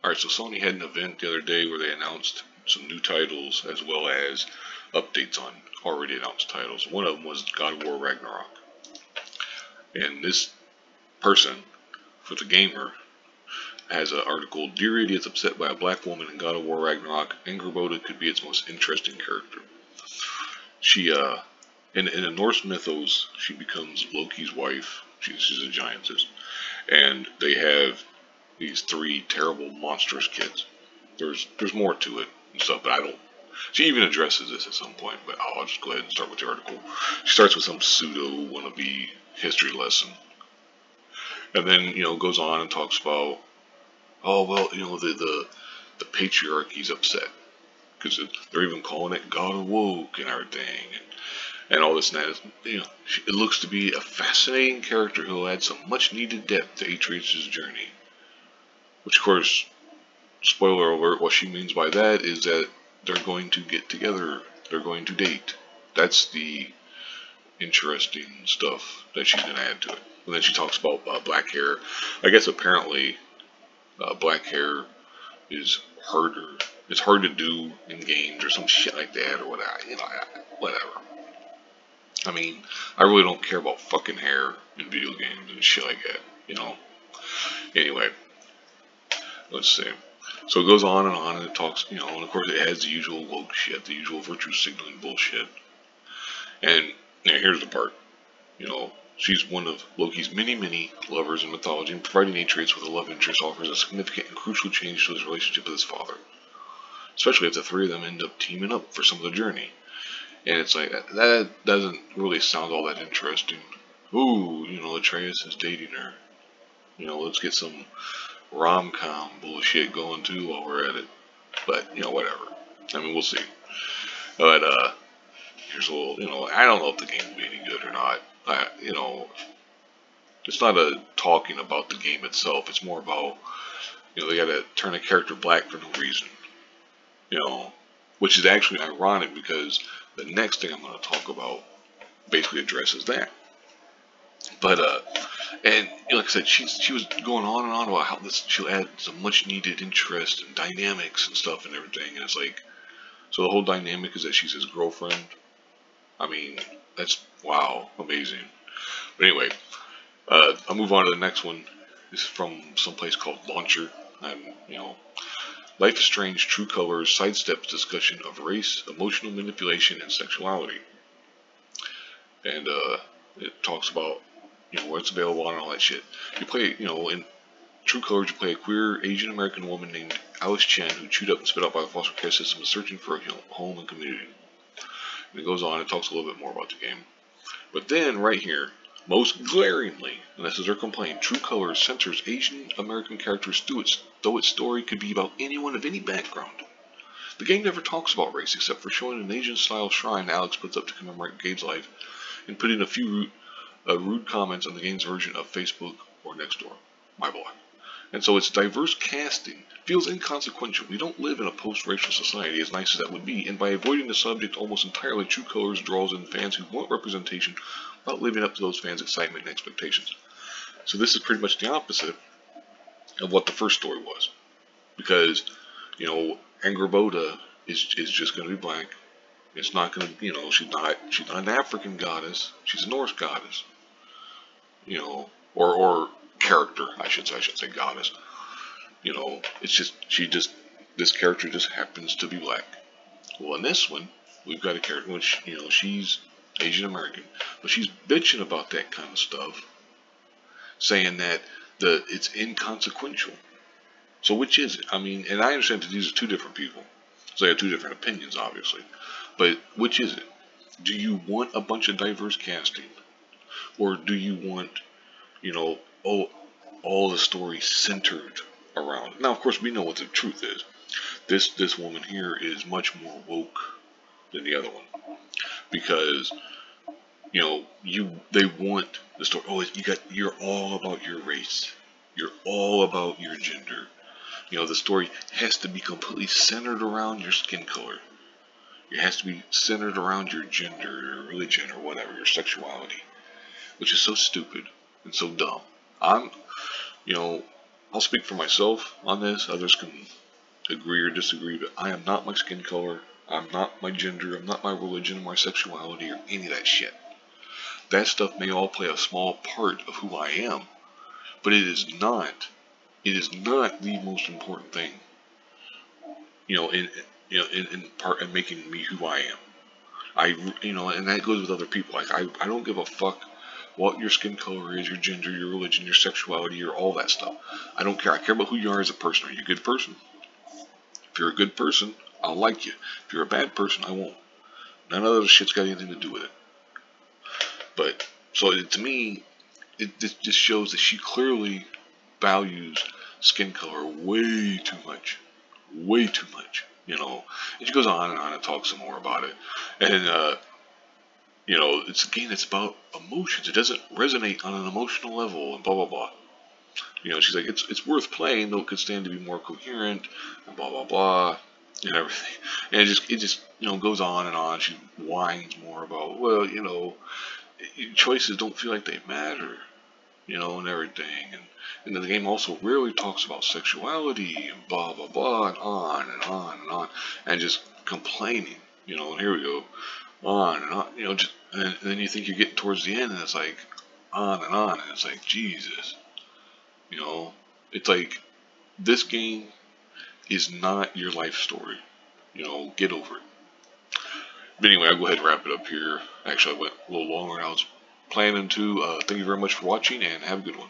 Alright, so Sony had an event the other day where they announced some new titles as well as updates on already announced titles. One of them was God of War Ragnarok. And this person, for the gamer, has an article, Dear Idiots Upset by a Black Woman in God of War Ragnarok, Angrboda could be its most interesting character. She, in the Norse mythos, she becomes Loki's wife. She's a giantess. And they have these three terrible, monstrous kids. There's more to it and stuff, but I don't. She even addresses this at some point, but I'll just go ahead and start with the article. She starts with some pseudo wannabe history lesson, and then goes on and talks about, oh well, the patriarchy's upset because they're even calling it God of Woke and everything, and all this and that. It looks to be a fascinating character who will add some much needed depth to Atreus' journey. Which, of course, spoiler alert, what she means by that is that they're going to get together. They're going to date. That's the interesting stuff that she's going to add to it. And then she talks about black hair. I guess apparently black hair is harder. It's hard to do in games or some shit like that or whatever. Whatever. I mean, I really don't care about fucking hair in video games and shit like that. Anyway. Let's see. So it goes on and it talks, and of course it has the usual woke shit, the usual virtue signaling bullshit. And here's the part. She's one of Loki's many lovers in mythology, and providing Atreus with a love interest offers a significant and crucial change to his relationship with his father. Especially if the three of them end up teaming up for some of the journey. And it's like, that doesn't really sound all that interesting. Ooh, Atreus is dating her. Let's get some rom-com bullshit going too while we're at it. But, whatever. I mean, we'll see. But, here's a little, I don't know if the game will be any good or not. It's not a talking about the game itself. It's more about, they gotta turn a character black for no reason. Which is actually ironic because the next thing I'm going to talk about basically addresses that. But, and like I said, she was going on and on about how she'll add some much needed interest and dynamics and stuff and everything. And it's like, so the whole dynamic is that she's his girlfriend. I mean, that's, wow, amazing. But anyway, I'll move on to the next one. This is from some place called Launcher. And, Life is Strange True Colors sidesteps discussion of race, emotional manipulation, and sexuality. And, it talks about what's available on and all that shit. You play, in True Colors, you play a queer Asian American woman named Alice Chen who chewed up and spit out by the foster care system is searching for a home and community. And it goes on and talks a little bit more about the game. But then, right here, most glaringly, and this is their complaint, True Colors censors Asian American characters though its story could be about anyone of any background. The game never talks about race except for showing an Asian-style shrine Alex puts up to commemorate Gabe's life and putting a few rude comments on the game's version of Facebook or Nextdoor, my block. And so its diverse casting feels inconsequential. We don't live in a post-racial society, as nice as that would be, and by avoiding the subject almost entirely, True Colors draws in fans who want representation without living up to those fans' excitement and expectations. So this is pretty much the opposite of what the first story was. Because, Angrboda is just going to be black. It's not going to, she's not an African goddess. She's a Norse goddess. Or character, I should say goddess. It's just, this character just happens to be black. Well, in this one, we've got a character which, she's Asian American, but she's bitching about that kind of stuff, saying that it's inconsequential. So which is it? I mean, and I understand that these are two different people, so they have two different opinions, obviously. But which is it? Do you want a bunch of diverse casting, or do you want, all the story centered around? Now, of course, we know what the truth is. This woman here is much more woke than the other one, because they want the story. Oh, you're all about your race. You're all about your gender. The story has to be completely centered around your skin color. It has to be centered around your gender, your religion, or whatever, your sexuality, which is so stupid and so dumb. I'll speak for myself on this. Others can agree or disagree, but I am not my skin color. I'm not my gender. I'm not my religion, my sexuality, or any of that shit. That stuff may all play a small part of who I am, but it is not. It is not the most important thing. In part in making me who I am. And that goes with other people. Like I don't give a fuck what your skin color is, your gender, your religion, your sexuality, or all that stuff. I don't care. I care about who you are as a person. Are you a good person? If you're a good person, I'll like you. If you're a bad person, I won't. None of that shit's got anything to do with it. But so to me, it just shows that she clearly values skin color way too much, way too much. And she goes on and talks some more about it, and it's about emotions. It doesn't resonate on an emotional level, and blah blah blah. She's like, it's worth playing, though it could stand to be more coherent, and blah blah blah, and everything. And it just goes on and on. She whines more about, well, choices don't feel like they matter, and everything. And then the game also rarely talks about sexuality and blah blah blah and on and on and on, and just complaining, and here we go, on and on, and then you think you're getting towards the end, and it's like on and on, and it's like, Jesus, it's like, this game is not your life story, get over it. But anyway, I'll go ahead and wrap it up here. Actually, I went a little longer than I was planning to. Thank you very much for watching, and have a good one.